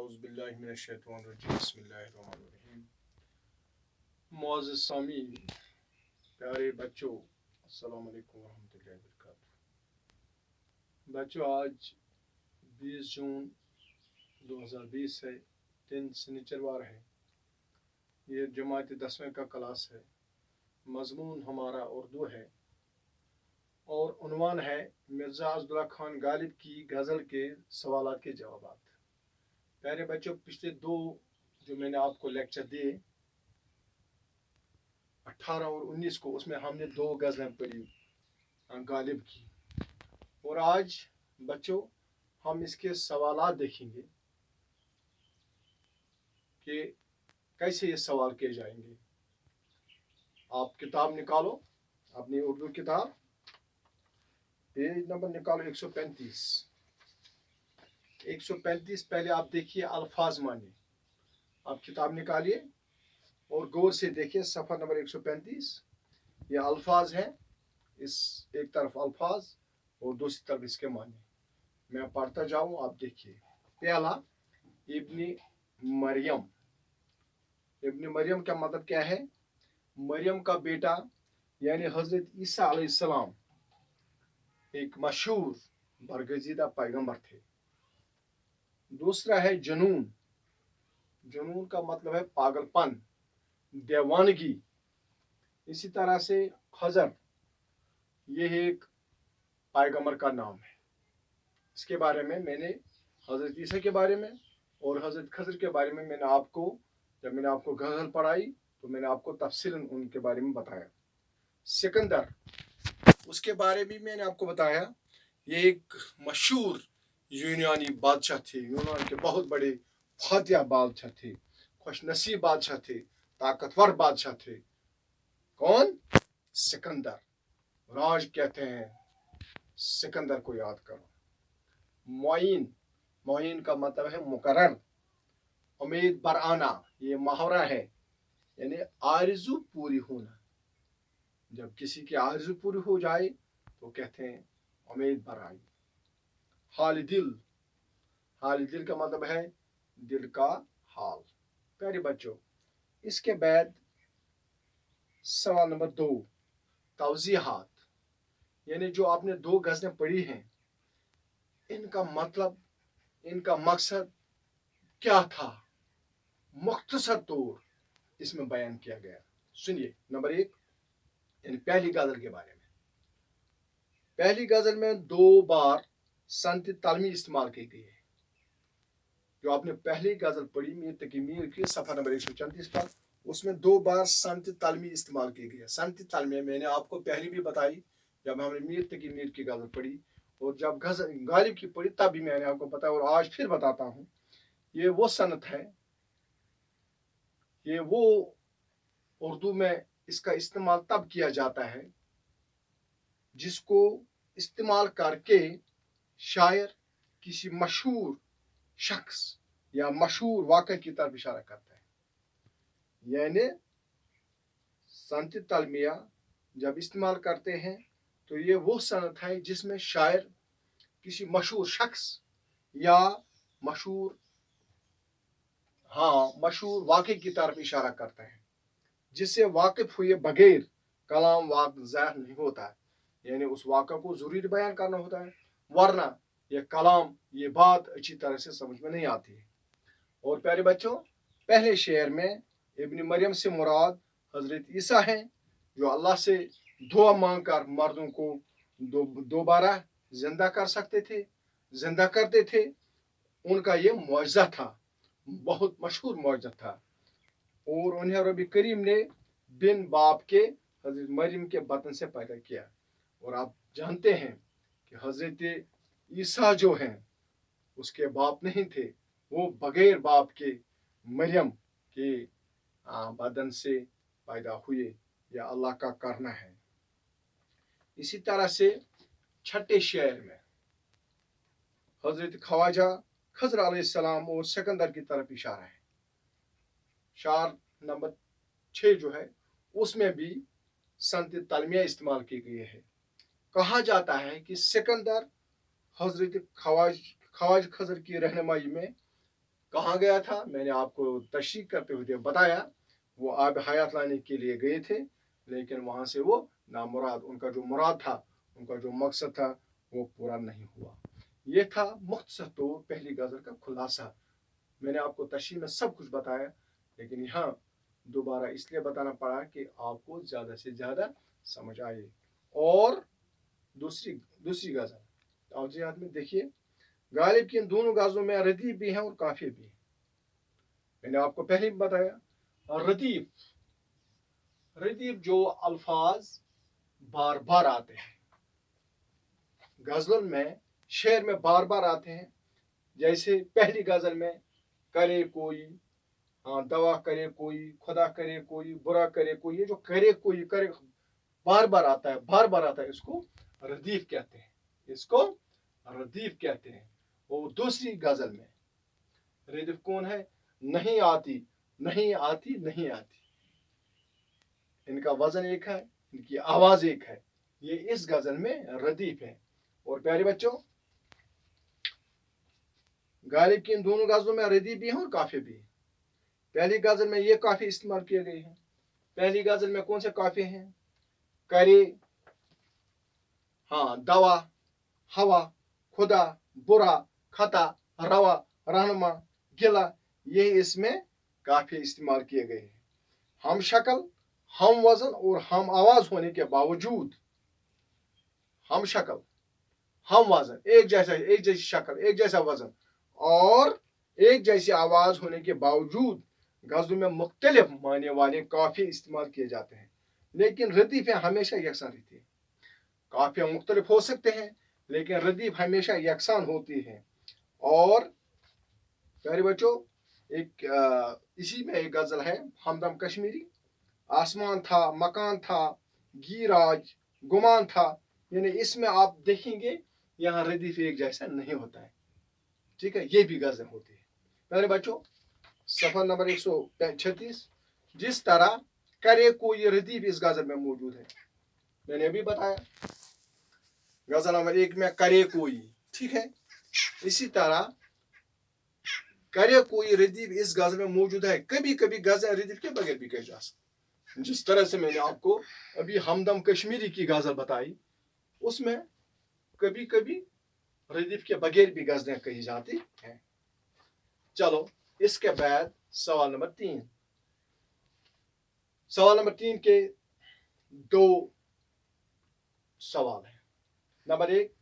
اعوذ باللہ من الشیطان الرجیم بسم اللہ الرحمن الرحیم۔ معزز سامعین، پیارے بچوں، السلام علیکم ورحمۃ اللہ وبرکاتہ۔ بچوں، آج 20 جون 2020 ہے، دن سنیچروار ہے۔ یہ جماعت 10ویں کا کلاس ہے۔ مضمون ہمارا اردو ہے اور عنوان ہے مرزا عبداللہ خان غالب کی غزل کے سوالات کے جوابات۔ پیارے بچوں، پچھلے دو جو میں نے آپ کو لیکچر دیے 18 اور 19 کو، اس میں ہم نے 2 غزلیں پڑھی غالب کی، اور آج بچوں ہم اس کے سوالات دیکھیں گے کہ کیسے یہ سوال کیے جائیں گے۔ آپ کتاب نکالو، اپنی اردو کتاب، پیج نمبر نکالو 135 پہلے آپ دیکھیے الفاظ مانی۔ آپ کتاب نکالیے اور غور سے دیکھیے صفحہ نمبر 135۔ یہ الفاظ ہیں، اس ایک طرف الفاظ اور دوسری طرف اس کے معنی۔ میں پڑھتا جاؤں، آپ دیکھیے۔ پہلا، ابن مریم۔ ابن مریم کا مطلب کیا ہے؟ مریم کا بیٹا یعنی حضرت عیسیٰ علیہ السلام ایک مشہور برگزیدہ پیغمبر تھے۔ دوسرا ہے جنون۔ جنون کا مطلب ہے پاگل پن، دیوانگی۔ اسی طرح سے خضر، یہ ایک پیغمبر کا نام ہے۔ اس کے بارے میں نے حضرت عیسیٰ کے بارے میں اور حضرت خضر کے بارے میں جب میں نے آپ کو غزل پڑھائی تو میں نے آپ کو تفصیلاً ان کے بارے میں بتایا۔ سکندر، اس کے بارے میں نے آپ کو بتایا، یہ ایک مشہور یونانی بادشاہ تھے۔ یونان کے بہت بڑے فاتح بادشاہ تھے، خوش نصیب بادشاہ تھے، طاقتور بادشاہ تھے۔ کون؟ سکندر۔ راج کہتے ہیں سکندر کو یاد کرو۔ معین، معین کا مطلب ہے مقرر، امید بر آنا۔ یہ محاورہ ہے، یعنی آرزو پوری ہونا۔ جب کسی کی آرزو پوری ہو جائے تو کہتے ہیں امید بر آئی۔ حال دل، حال دل کا مطلب ہے دل کا حال۔ پیارے بچوں، اس کے بعد سوال نمبر 2، توضیحات، یعنی جو آپ نے 2 غزلیں پڑھی ہیں، ان کا مطلب، ان کا مقصد کیا تھا، مختصر طور اس میں بیان کیا گیا۔ سنیے۔ نمبر 1، یعنی پہلی غزل کے بارے میں۔ پہلی غزل میں 2 بار سنت تلمی استعمال کی گئی ہے۔ جو آپ نے پہلی غزل پڑھی میر تقی میر کی صفحہ نمبر 134 پر، اس میں 2 بار سنت تلمی استعمال کی گئی ہے۔ سنت تلمی میں نے آپ کو پہلی بھی بتائی جب ہم نے میر تقی میر کی غزل پڑھی، اور جب غزل غالب کی پڑھی تب بھی میں نے آپ کو بتایا، اور آج پھر بتاتا ہوں۔ یہ وہ سنت ہے، یہ وہ اردو میں اس کا استعمال تب کیا جاتا ہے جس کو استعمال کر کے شاعر کسی مشہور شخص یا مشہور واقعہ کی طرف اشارہ کرتا ہے۔ یعنی سنت تلمیہ جب استعمال کرتے ہیں تو یہ وہ صنعت ہے جس میں شاعر کسی مشہور شخص یا مشہور واقعے کی طرف اشارہ کرتا ہے، جس سے واقف ہوئے بغیر کلام ظاہر نہیں ہوتا ہے۔ یعنی اس واقعہ کو ضروری بیان کرنا ہوتا ہے، ورنہ یہ کلام، یہ بات اچھی طرح سے سمجھ میں نہیں آتی ہے۔ اور پیارے بچوں، پہلے شعر میں ابن مریم سے مراد حضرت عیسیٰ ہیں، جو اللہ سے دعا مانگ کر مردوں کو دوبارہ زندہ کرتے تھے۔ ان کا یہ معجزہ تھا، بہت مشہور معجزہ تھا، اور انہیں رب کریم نے بن باپ کے حضرت مریم کے بطن سے پیدا کیا۔ اور آپ جانتے ہیں کہ حضرت عیسیٰ جو ہیں اس کے باپ نہیں تھے، وہ بغیر باپ کے مریم کے بدن سے پیدا ہوئے، یا اللہ کا کرنا ہے۔ اسی طرح سے چھٹے شعر میں حضرت خواجہ خضر علیہ السلام اور سکندر کی طرف اشارہ ہے۔ شعر نمبر 6 جو ہے، اس میں بھی سنت تلمیہ استعمال کی گئی ہے۔ کہا جاتا ہے کہ سکندر حضرت خواجہ خضر کی رہنمائی میں कहाँ गया था, मैंने आपको तशरीह करते हुए बताया। वो आब हयात लाने के लिए गए थे, लेकिन वहां से वो नामुराद, उनका जो मुराद था, उनका जो मकसद था, वो पूरा नहीं हुआ। ये था मुख्तसर तौर पहली गजल का खुलासा। मैंने आपको तशरीह में सब कुछ बताया, लेकिन यहाँ दोबारा इसलिए बताना पड़ा कि आपको ज्यादा से ज्यादा समझ आए। और दूसरी दूसरी गजल तौजीहात में देखिए, गालिब की इन दोनों गजलों में रदीफ भी है और काफिया भी है। मैंने आपको पहले भी बताया, और रदीफ जो अल्फाज बार बार आते हैं गजल में, शेर में बार बार आते हैं। जैसे पहली गजल में करे कोई, हाँ दवा करे कोई, खुदा करे कोई, बुरा करे कोई, ये जो करे कोई करे बार बार आता है, बार बार आता है, इसको रदीफ कहते हैं, इसको रदीफ कहते हैं। और दूसरी गजल में रदीफ कौन है, नहीं आती नहीं आती नहीं आती, इनका वजन एक है, इनकी आवाज एक है, ये इस गजल में रदीफ है। और प्यारे बच्चों, गालिब की इन दोनों गजलों में रदीफ भी है और काफी भी है। पहली गजल में ये काफी इस्तेमाल किए गए हैं। पहली गजल में कौन से काफी हैं, करे, हाँ दवा, हवा, खुदा, बुरा, खता, रवा, रहनुमा, गिला, ये इसमें काफी इस्तेमाल किए गए हैं। हम शक्ल, हम वजन और हम आवाज होने के बावजूद, हम शक्ल, हम वजन, एक जैसी शक्ल, एक जैसा वजन और एक जैसी आवाज होने के बावजूद गजलों में मुख्तलिफ माने वाले काफी इस्तेमाल किए जाते हैं, लेकिन रदीफें हमेशा यकसान रहती है। काफियां मुख्तलिफ हो सकते हैं, लेकिन रदीफ हमेशा यकसान होती है। और प्यारे बच्चों, इसी में एक गजल है हमदम कश्मीरी, आसमान था, मकान था, गीराज, गुमान था, यानी इसमें आप देखेंगे यहाँ रदीफ एक जैसा नहीं होता है। ठीक है, ये भी गजल होती है। प्यारे बच्चों, सफर नंबर 136, जिस तरह करे कोई रदीफ इस गजल में मौजूद है। मैंने अभी बताया गजल नंबर 1 में करे कोई, ठीक है, इसी तरह करे कोई रदीफ इस गजल में मौजूद है। कभी कभी गजल रदीफ के बगैर भी कह जा सकती, जिस तरह से मैंने आपको अभी हमदम कश्मीरी की गजल बताई, उसमें कभी कभी रदीफ के बगैर भी गजलें कही जाती हैं। चलो, इसके बाद सवाल नंबर 3। सवाल नंबर 3 के 2 सवाल हैं। नंबर 1,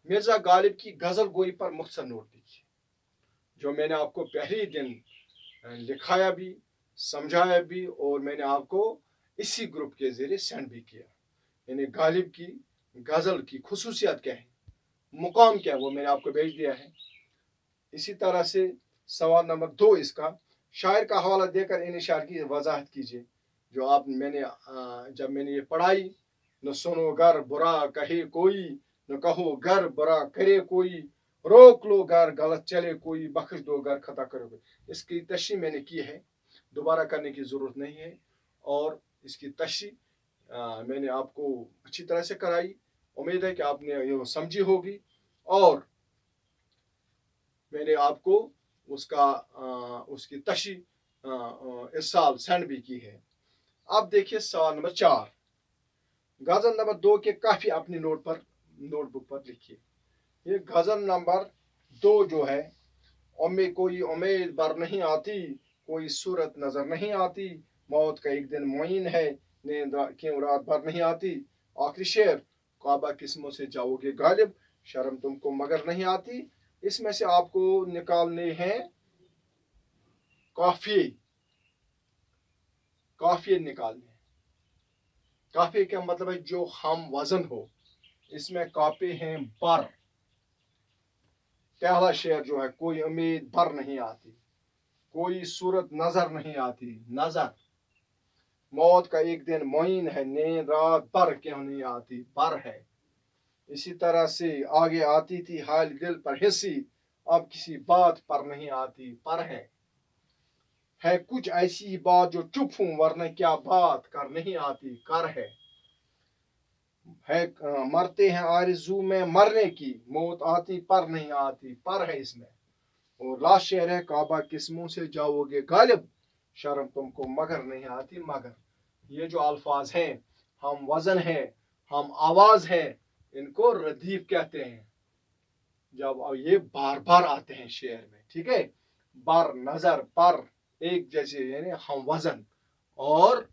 मिर्जा गालिब की गजल गोई पर मुख्तसर नोट लिखिए, जो मैंने आपको पहले दिन लिखाया भी, समझाया भी, और मैंने आपको इसी ग्रुप के जरिए सेंड भी किया। यानी गालिब की गजल की खुसूसियत क्या है, मुकाम क्या है, वो मैंने आपको भेज दिया है। इसी तरह से सवाल नंबर 2 इसका, शायर का हवाला देकर इन इशार की वजाहत कीजिए, जो आप जब मैंने ये पढ़ाई, न सुनो गर बुरा कहे कोई, न कहो गर बुरा करे कोई, रोक लो गर गलत चले कोई, बख्श दो गर खता करे कोई। इसकी तशरीह मैंने की है, दोबारा करने की जरूरत नहीं है। और इसकी तशरीह मैंने आपको अच्छी तरह से कराई, उम्मीद है कि आपने ये समझी होगी, और मैंने आपको उसकी तशरीह इस साल सेंड भी की है। अब देखिए सवाल नंबर 4, गजल नंबर 2 के काफी अपनी नोटबुक पर लिखिए। ये गजल नंबर 2 जो है, कोई उम्मीद बर नहीं आती, कोई सूरत नजर नहीं आती, मौत का एक दिन मुईन है, नींद क्यों रात भर नहीं आती, आखिरी शेर, काबा किस्मों से जाओगे गालिब, शर्म तुमको मगर नहीं आती। इसमें से आपको निकालने हैं काफिये निकालने। काफिये का मतलब है जो हम वजन हो। इसमें काफी हैं बर। पहला शेर जो है, कोई उम्मीद बर नहीं आती, कोई सूरत नजर नहीं आती, नजर, मौत का एक दिन मुईन है, नींद रात भर क्यों नहीं आती, बर है। इसी तरह से आगे आती थी हाल दिल पर हिस्सी, अब किसी बात पर नहीं आती, पर है कुछ ऐसी बात जो चुप हूं वरना क्या बात कर नहीं आती, कर है मरते हैं आरज़ू में मरने की, मौत आती पर नहीं आती, पर है इसमें। اور लास्ट शेर है काबा किस मुंह से जाओगे गालिब शर्म तुमको मगर नहीं आती मगर। ये जो अल्फाज हैं, हम वजन है, हम आवाज है, इनको रदीफ कहते हैं। जब ये बार बार आते हैं शेर में, ठीक है, बार नजर पर एक जैसे, यानी हम वजन और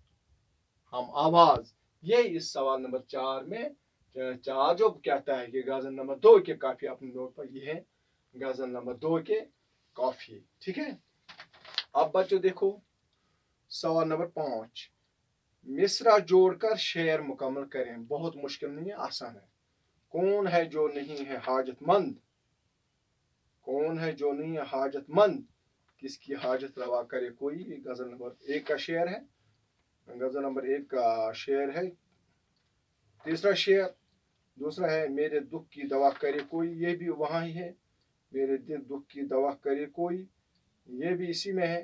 हम आवाज, ये इस सवाल नंबर 4 में 4 जो कहता है कि गजल नंबर 2 के काफी अपने नोट पर, ये है गजल नंबर 2 के काफी, ठीक है। अब बच्चों देखो सवाल नंबर 5, मिसरा जोड़कर शेर मुकम्मल करें। बहुत मुश्किल नहीं है, आसान है। कौन है जो नहीं है हाजतमंद, कौन है जो नहीं है हाजतमंद, किसकी हाजत रवा करे कोई। गजल नंबर 1 का शेर है, गजल नंबर 1 का शेर है। तीसरा शेर, दूसरा है मेरे दुख की दवा करे कोई, ये भी वहाँ ही है, मेरे दिल दुख की दवा करे कोई, ये भी इसी में है।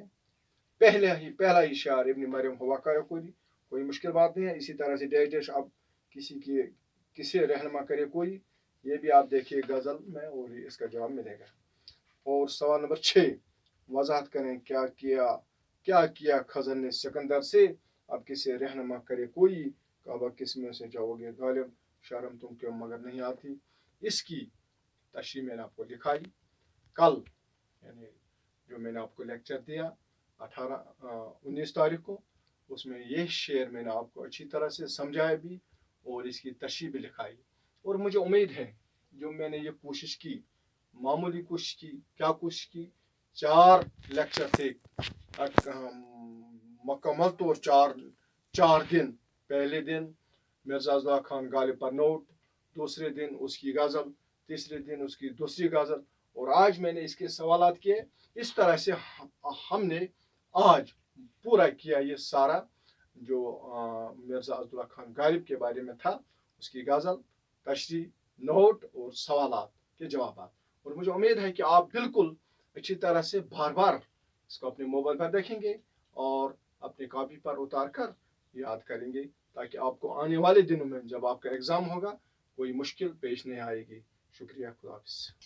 पहला ही शेर इब्न मरियम हुआ करे कोई मुश्किल बात नहीं है। इसी तरह से डैश डैश अब किसे रहनुमा करे कोई, ये भी आप देखिए गजल में और इसका जवाब मिलेगा। और सवाल नंबर 6, वजाहत करें क्या किया खजर ने सिकंदर से, अब किसे रहनुमा करे कोई, काबा किस में से जाओगे गालिब शर्म तुम क्यों मगर नहीं आती। इसकी तशरीह मैंने आपको दिखाई कल, यानी जो मैंने आपको लेक्चर दिया 19 तारीख को, उसमें यह शेर मैंने आपको अच्छी तरह से समझाया भी और इसकी तशरीह भी लिखाई। और मुझे उम्मीद है जो मैंने ये कोशिश की, मामूली कोशिश की, क्या कोशिश की, 4 लेक्चर थे मुकम्मल तौर 4 दिन। पहले दिन मिर्जा अब्दुल्ला खान गालिब पर नोट, दूसरे दिन उसकी गजल, तीसरे दिन उसकी दूसरी गजल, और आज मैंने इसके सवालात किए। इस तरह से हमने आज पूरा किया ये सारा जो मिर्जा अब्दुल्ला खान गालिब के बारे में था, उसकी गजल, तशरीह, नोट और सवालात के जवाब। और मुझे उम्मीद है कि आप बिल्कुल अच्छी तरह से बार बार इसको अपने मोबाइल पर देखेंगे और अपनी कॉपी पर उतार कर याद करेंगे, ताकि आपको आने वाले दिनों में जब आपका एग्जाम होगा कोई मुश्किल पेश नहीं आएगी। शुक्रिया, खुदा हाफिज़।